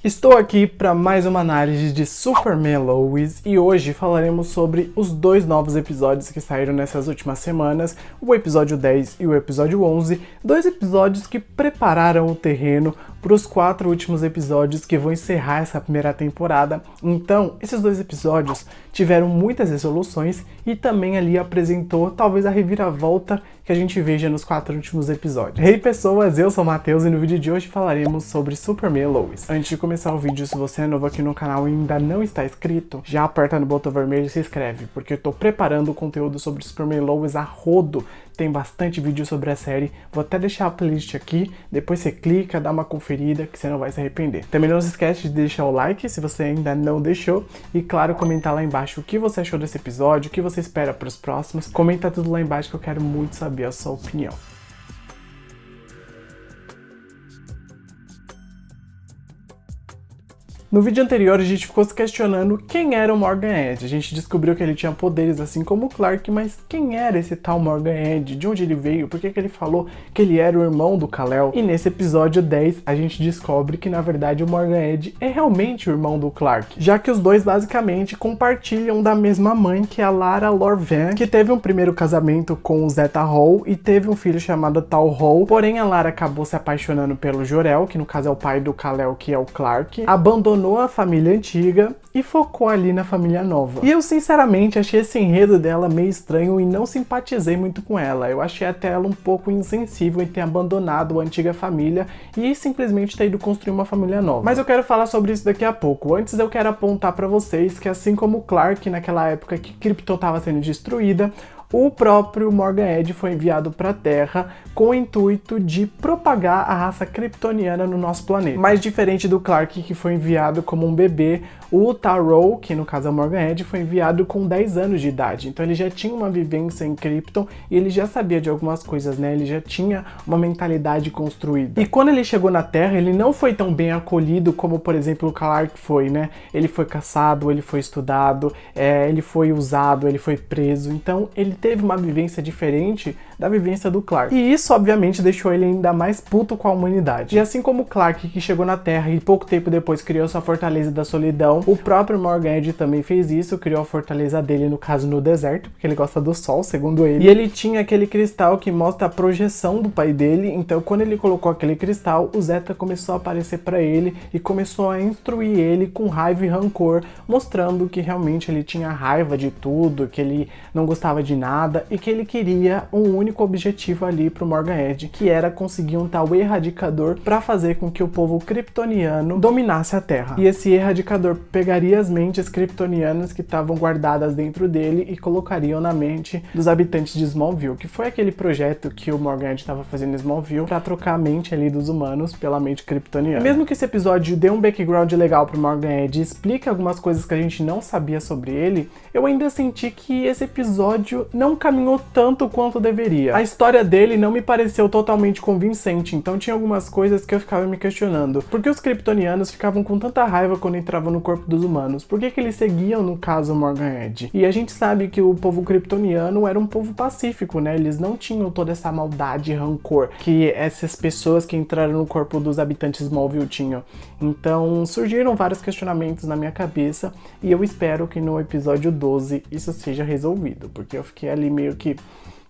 Estou aqui para mais uma análise de Superman Lois e hoje falaremos sobre os dois novos episódios que saíram nessas últimas semanas, o episódio 10 e o episódio 11, dois episódios que prepararam o terreno para os 4 últimos episódios que vão encerrar essa primeira temporada. Então, esses dois episódios tiveram muitas resoluções e também ali apresentou talvez a reviravolta que a gente veja nos 4 últimos episódios. Hey pessoas, eu sou o Matheus e no vídeo de hoje falaremos sobre Superman Lois. Antes de começar o vídeo, se você é novo aqui no canal e ainda não está inscrito, já aperta no botão vermelho e se inscreve, porque eu tô preparando conteúdo sobre Superman Lois a rodo. Tem bastante vídeo sobre a série, vou até deixar a playlist aqui, depois você clica, dá uma conferida que você não vai se arrepender. Também não se esquece de deixar o like se você ainda não deixou e claro, comentar lá embaixo o que você achou desse episódio, o que você espera para os próximos. Comenta tudo lá embaixo que eu quero muito saber a sua opinião. No vídeo anterior a gente ficou se questionando quem era o Morgan Edge. A gente descobriu que ele tinha poderes assim como o Clark, mas quem era esse tal Morgan Edge? De onde ele veio? Por que ele falou que ele era o irmão do Kal-El? E nesse episódio 10 a gente descobre que na verdade o Morgan Edge é realmente o irmão do Clark, já que os dois basicamente compartilham da mesma mãe, que é a Lara Lor-Van, que teve um primeiro casamento com o Zeta Hall e teve um filho chamado Tal Hall, porém a Lara acabou se apaixonando pelo Jor-El, que no caso é o pai do Kal-El, que é o Clark, abandonou a família antiga e focou ali na família nova. E eu sinceramente achei esse enredo dela meio estranho e não simpatizei muito com ela. Eu achei até ela um pouco insensível em ter abandonado a antiga família e simplesmente ter ido construir uma família nova. Mas eu quero falar sobre isso daqui a pouco. Antes eu quero apontar pra vocês que assim como o Clark naquela época que Krypton estava sendo destruída, o próprio Morgan Edge foi enviado para a Terra com o intuito de propagar a raça kryptoniana no nosso planeta. Mas diferente do Clark, que foi enviado como um bebê, o Tal-Rho, que no caso é o Morgan Edge, foi enviado com 10 anos de idade. Então ele já tinha uma vivência em Krypton e ele já sabia de algumas coisas, né? Ele já tinha uma mentalidade construída. E quando ele chegou na Terra, ele não foi tão bem acolhido como, por exemplo, o Clark foi, né? Ele foi caçado, ele foi estudado, ele foi usado, ele foi preso. Então ele teve uma vivência diferente da vivência do Clark. E isso, obviamente, deixou ele ainda mais puto com a humanidade. E assim como o Clark, que chegou na Terra e pouco tempo depois criou sua Fortaleza da Solidão, o próprio Morgan Edge também fez isso, criou a fortaleza dele, no caso, no deserto, porque ele gosta do sol, segundo ele. E ele tinha aquele cristal que mostra a projeção do pai dele, então quando ele colocou aquele cristal, o Zeta começou a aparecer pra ele e começou a instruir ele com raiva e rancor, mostrando que realmente ele tinha raiva de tudo, que ele não gostava de nada e que ele queria um único objetivo ali pro Morgan Edge, que era conseguir um tal erradicador para fazer com que o povo kryptoniano dominasse a Terra. E esse erradicador pegaria as mentes kryptonianas que estavam guardadas dentro dele e colocariam na mente dos habitantes de Smallville, que foi aquele projeto que o Morgan Edge estava fazendo em Smallville para trocar a mente ali dos humanos pela mente kryptoniana. E mesmo que esse episódio dê um background legal pro Morgan Edge e explique algumas coisas que a gente não sabia sobre ele, eu ainda senti que esse episódio não caminhou tanto quanto deveria. A história dele não me pareceu totalmente convincente, então tinha algumas coisas que eu ficava me questionando. Por que os kryptonianos ficavam com tanta raiva quando entravam no corpo dos humanos? Por que eles seguiam, no caso, Morgan Edge? E a gente sabe que o povo kryptoniano era um povo pacífico, né? Eles não tinham toda essa maldade e rancor que essas pessoas que entraram no corpo dos habitantes de Smallville tinham. Então surgiram vários questionamentos na minha cabeça e eu espero que no episódio 12 isso seja resolvido, porque eu fiquei ali meio que...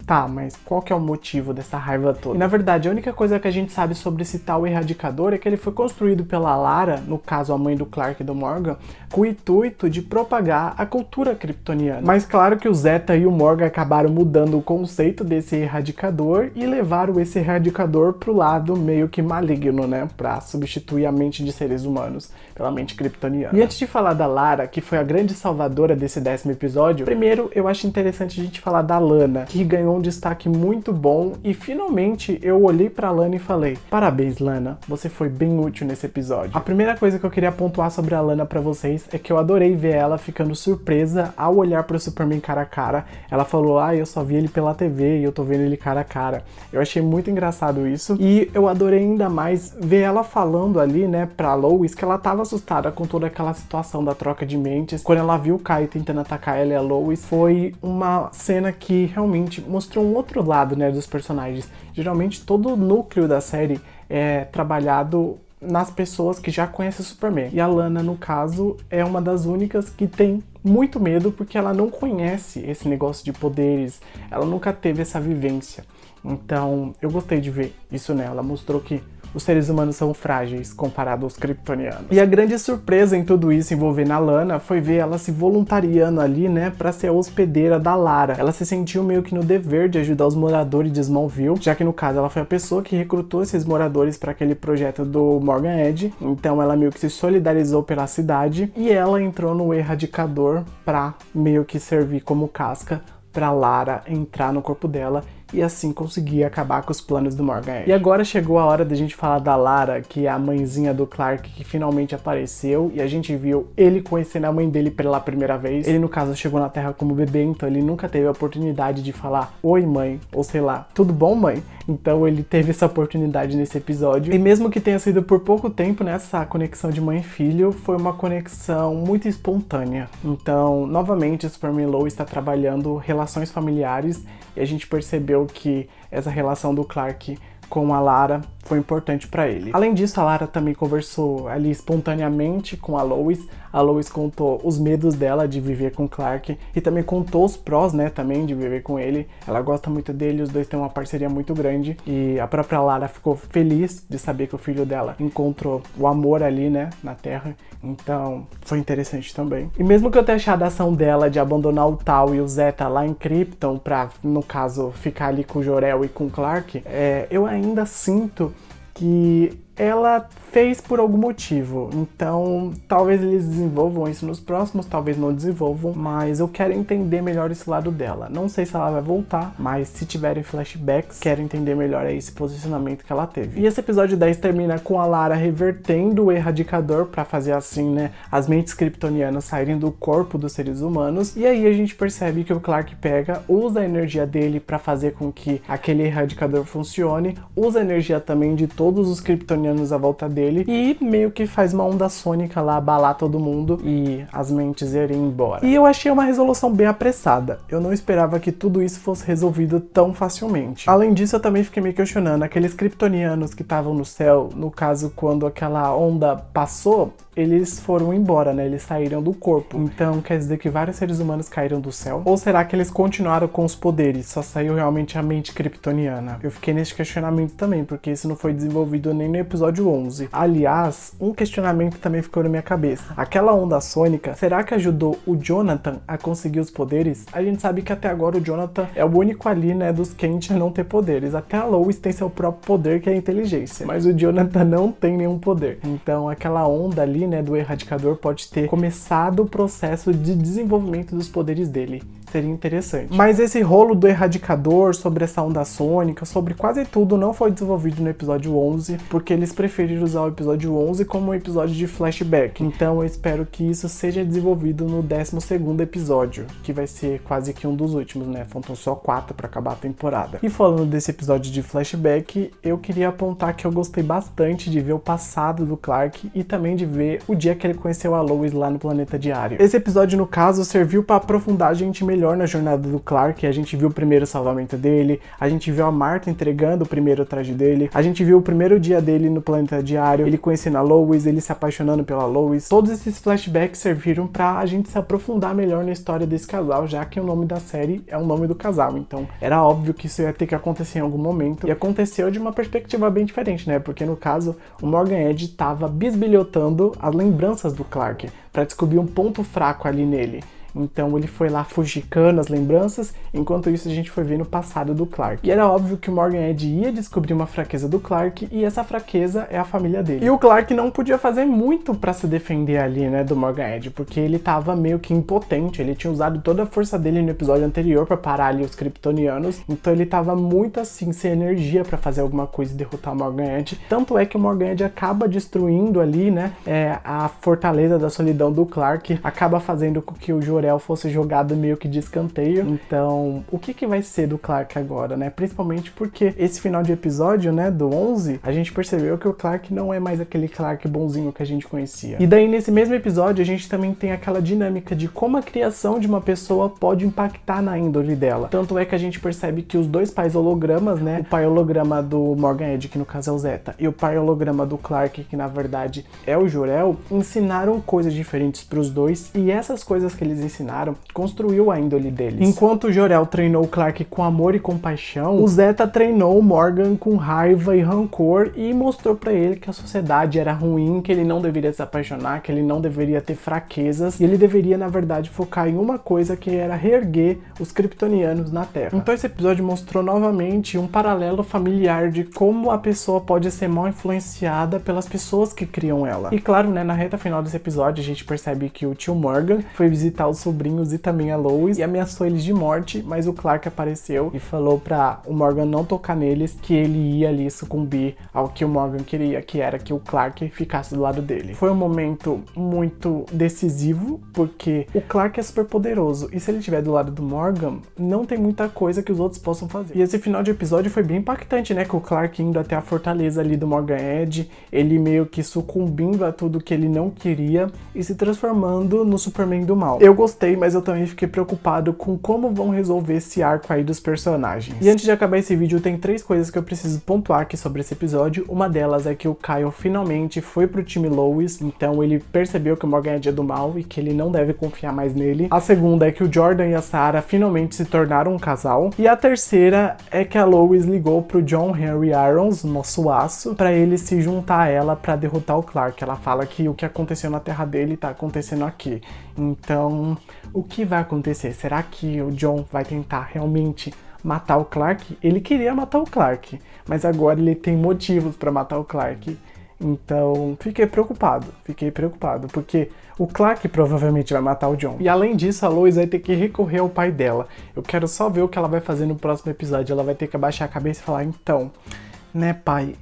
Tá, mas qual que é o motivo dessa raiva toda? E na verdade, a única coisa que a gente sabe sobre esse tal erradicador é que ele foi construído pela Lara, no caso a mãe do Clark e do Morgan, com o intuito de propagar a cultura kryptoniana. Mas claro que o Zeta e o Morgan acabaram mudando o conceito desse erradicador e levaram esse erradicador pro lado meio que maligno, né? Pra substituir a mente de seres humanos pela mente kryptoniana. E antes de falar da Lara, que foi a grande salvadora desse 10º episódio, primeiro eu acho interessante a gente falar da Lana, que ganhou um destaque muito bom e finalmente eu olhei pra Lana e falei: parabéns, Lana, você foi bem útil nesse episódio. A primeira coisa que eu queria pontuar sobre a Lana pra vocês é que eu adorei ver ela ficando surpresa ao olhar pro Superman cara a cara. Ela falou: eu só vi ele pela TV e eu tô vendo ele cara a cara. Eu achei muito engraçado isso e eu adorei ainda mais ver ela falando ali, né, pra Lois, que ela tava assustada com toda aquela situação da troca de mentes. Quando ela viu o Kai tentando atacar ela e a Lois, foi uma cena que realmente mostrou um outro lado, né, dos personagens. Geralmente todo o núcleo da série é trabalhado nas pessoas que já conhecem o Superman. E a Lana, no caso, é uma das únicas que tem muito medo porque ela não conhece esse negócio de poderes, ela nunca teve essa vivência. Então, eu gostei de ver isso nela. Ela mostrou que os seres humanos são frágeis comparado aos kryptonianos. E a grande surpresa em tudo isso envolvendo a Lana foi ver ela se voluntariando ali, né, pra ser a hospedeira da Lara. Ela se sentiu meio que no dever de ajudar os moradores de Smallville, já que no caso ela foi a pessoa que recrutou esses moradores para aquele projeto do Morgan Edge. Então ela meio que se solidarizou pela cidade e ela entrou no Erradicador pra meio que servir como casca pra Lara entrar no corpo dela e assim conseguir acabar com os planos do Morgan Edge. E agora chegou a hora da gente falar da Lara, que é a mãezinha do Clark, que finalmente apareceu, e a gente viu ele conhecendo a mãe dele pela primeira vez. Ele, no caso, chegou na Terra como bebê, então ele nunca teve a oportunidade de falar "Oi, mãe", ou sei lá, "Tudo bom, mãe?". Então ele teve essa oportunidade nesse episódio. E mesmo que tenha sido por pouco tempo, nessa conexão de mãe e filho, foi uma conexão muito espontânea. Então, novamente, o Superman e Lois está trabalhando relações familiares, e a gente percebeu que essa relação do Clark com a Lara foi importante para ele. Além disso, a Lara também conversou ali espontaneamente com a Lois. A Lois contou os medos dela de viver com Clark e também contou os prós, né, também de viver com ele. Ela gosta muito dele, os dois têm uma parceria muito grande e a própria Lara ficou feliz de saber que o filho dela encontrou o amor ali, né, na Terra. Então, foi interessante também. E mesmo que eu tenha achado a ação dela de abandonar o Tal e o Zeta lá em Krypton pra, no caso, ficar ali com o Jor-El e com o Clark, eu ainda sinto que ela fez por algum motivo. Então, talvez eles desenvolvam isso nos próximos, talvez não desenvolvam, mas eu quero entender melhor esse lado dela. Não sei se ela vai voltar, mas se tiverem flashbacks, quero entender melhor esse posicionamento que ela teve. E esse episódio 10 termina com a Lara revertendo o Erradicador pra fazer assim, né, as mentes kryptonianas saírem do corpo dos seres humanos. E aí a gente percebe que o Clark pega, usa a energia dele pra fazer com que aquele Erradicador funcione, usa a energia também de todos os kryptonianos à volta dele e meio que faz uma onda sônica lá, abalar todo mundo e as mentes irem embora. E eu achei uma resolução bem apressada. Eu não esperava que tudo isso fosse resolvido tão facilmente. Além disso, eu também fiquei me questionando, aqueles kryptonianos que estavam no céu, no caso, quando aquela onda passou, eles foram embora, né? Eles saíram do corpo. Então, quer dizer que vários seres humanos caíram do céu? Ou será que eles continuaram com os poderes? Só saiu realmente a mente kryptoniana? Eu fiquei nesse questionamento também, porque isso não foi desenvolvido nem no episódio 11. Aliás, um questionamento também ficou na minha cabeça. Aquela onda sônica, será que ajudou o Jonathan a conseguir os poderes? A gente sabe que até agora o Jonathan é o único ali, né, dos Kent a não ter poderes. Até a Lois tem seu próprio poder, que é a inteligência. Mas o Jonathan não tem nenhum poder. Então, aquela onda ali, né, do Erradicador pode ter começado o processo de desenvolvimento dos poderes dele. Seria interessante. Mas esse rolo do Erradicador, sobre essa onda sônica, sobre quase tudo, não foi desenvolvido no episódio 11, porque eles preferiram usar o episódio 11 como um episódio de flashback. Então eu espero que isso seja desenvolvido no 12º episódio, que vai ser quase que um dos últimos, né? Faltam só 4 para acabar a temporada. E falando desse episódio de flashback, eu queria apontar que eu gostei bastante de ver o passado do Clark e também de ver o dia que ele conheceu a Lois lá no Planeta Diário. Esse episódio, no caso, serviu para aprofundar a gente melhor na jornada do Clark. A gente viu o primeiro salvamento dele, a gente viu a Martha entregando o primeiro traje dele, a gente viu o primeiro dia dele no Planeta Diário, ele conhecendo a Lois, ele se apaixonando pela Lois. Todos esses flashbacks serviram pra gente se aprofundar melhor na história desse casal, já que o nome da série é o nome do casal, então era óbvio que isso ia ter que acontecer em algum momento, e aconteceu de uma perspectiva bem diferente, né, porque no caso, o Morgan Edge tava bisbilhotando as lembranças do Clark, pra descobrir um ponto fraco ali nele. Então ele foi lá fugicando as lembranças, enquanto isso a gente foi vendo o passado do Clark. E era óbvio que o Morgan Edge ia descobrir uma fraqueza do Clark, e essa fraqueza é a família dele. E o Clark não podia fazer muito pra se defender ali, né, do Morgan Edge, porque ele tava meio que impotente, ele tinha usado toda a força dele no episódio anterior pra parar ali os kryptonianos, então ele tava muito assim, sem energia pra fazer alguma coisa e derrotar o Morgan Edge. Tanto é que o Morgan Edge acaba destruindo ali, né, a fortaleza da solidão do Clark, acaba fazendo com que o Jor-El Jor-El fosse jogado meio que de escanteio. Então, o que vai ser do Clark agora, né? Principalmente porque esse final de episódio, né, do 11, a gente percebeu que o Clark não é mais aquele Clark bonzinho que a gente conhecia. E daí, nesse mesmo episódio, a gente também tem aquela dinâmica de como a criação de uma pessoa pode impactar na índole dela. Tanto é que a gente percebe que os dois pais hologramas, né, o pai holograma do Morgan Edge, que no caso é o Zeta, e o pai holograma do Clark, que na verdade é o Jor-El, ensinaram coisas diferentes para os dois, e essas coisas que eles ensinaram construiu a índole deles. Enquanto o Jor-El treinou o Clark com amor e compaixão, o Zeta treinou o Morgan com raiva e rancor e mostrou para ele que a sociedade era ruim, que ele não deveria se apaixonar, que ele não deveria ter fraquezas, e ele deveria, na verdade, focar em uma coisa, que era reerguer os kryptonianos na Terra. Então esse episódio mostrou novamente um paralelo familiar de como a pessoa pode ser mal influenciada pelas pessoas que criam ela. E claro, né, na reta final desse episódio a gente percebe que o tio Morgan foi visitar os sobrinhos e também a Lois e ameaçou eles de morte, mas o Clark apareceu e falou pra o Morgan não tocar neles, que ele ia ali sucumbir ao que o Morgan queria, que era que o Clark ficasse do lado dele. Foi um momento muito decisivo, porque o Clark é super poderoso, e se ele estiver do lado do Morgan, não tem muita coisa que os outros possam fazer. E esse final de episódio foi bem impactante, né, com o Clark indo até a fortaleza ali do Morgan Edge, ele meio que sucumbindo a tudo que ele não queria e se transformando no Superman do mal. Eu gostei, mas eu também fiquei preocupado com como vão resolver esse arco aí dos personagens. E antes de acabar esse vídeo, tem 3 coisas que eu preciso pontuar aqui sobre esse episódio. Uma delas é que o Kyle finalmente foi pro time Lois, então ele percebeu que o Morgan Edge é do mal e que ele não deve confiar mais nele. A segunda é que o Jordan e a Sarah finalmente se tornaram um casal. E a terceira é que a Lois ligou pro John Henry Irons, nosso aço, pra ele se juntar a ela pra derrotar o Clark. Ela fala que o que aconteceu na terra dele tá acontecendo aqui. Então, o que vai acontecer? Será que o John vai tentar realmente matar o Clark? Ele queria matar o Clark, mas agora ele tem motivos pra matar o Clark. Então, fiquei preocupado, porque o Clark provavelmente vai matar o John. E além disso, a Lois vai ter que recorrer ao pai dela. Eu quero só ver o que ela vai fazer no próximo episódio. Ela vai ter que abaixar a cabeça e falar, então, né, pai,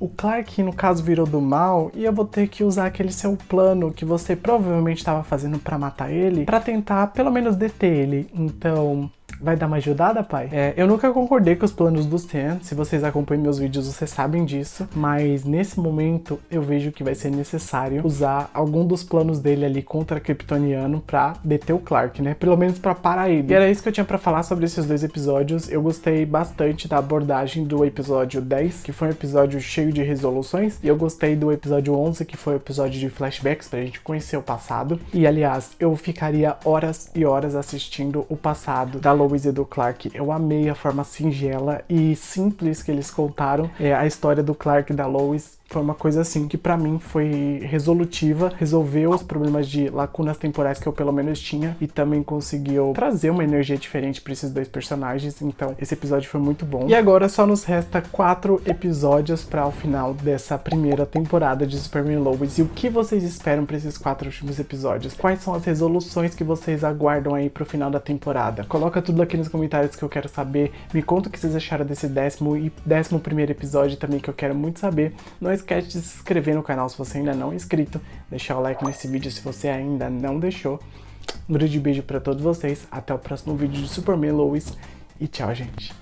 o Clark, no caso, virou do mal, e eu vou ter que usar aquele seu plano que você provavelmente estava fazendo pra matar ele, pra tentar, pelo menos, deter ele. Então, vai dar uma ajudada, pai? Eu nunca concordei com os planos do Stan, se vocês acompanham meus vídeos, vocês sabem disso, mas nesse momento eu vejo que vai ser necessário usar algum dos planos dele ali contra Kryptoniano pra deter o Clark, né? Pelo menos pra parar ele. E era isso que eu tinha pra falar sobre esses 2 episódios. Eu gostei bastante da abordagem do episódio 10, que foi um episódio cheio de resoluções, e eu gostei do episódio 11, que foi o episódio de flashbacks pra gente conhecer o passado. E aliás, eu ficaria horas e horas assistindo o passado da Lois e do Clark. Eu amei a forma singela e simples que eles contaram a história do Clark e da Lois. Foi uma coisa assim que pra mim foi resolutiva, resolveu os problemas de lacunas temporais que eu pelo menos tinha e também conseguiu trazer uma energia diferente pra esses 2 personagens. Então esse episódio foi muito bom. E agora só nos resta 4 episódios para o final dessa primeira temporada de Superman e Lois. E o que vocês esperam pra esses 4 últimos episódios? Quais são as resoluções que vocês aguardam aí pro final da temporada? Coloca tudo aqui nos comentários que eu quero saber. Me conta o que vocês acharam desse 10º e 11º episódio também, que eu quero muito saber. Não esquece de se inscrever no canal se você ainda não é inscrito, deixar o like nesse vídeo se você ainda não deixou. Um grande beijo pra todos vocês, até o próximo vídeo de Superman e Lois e tchau, gente!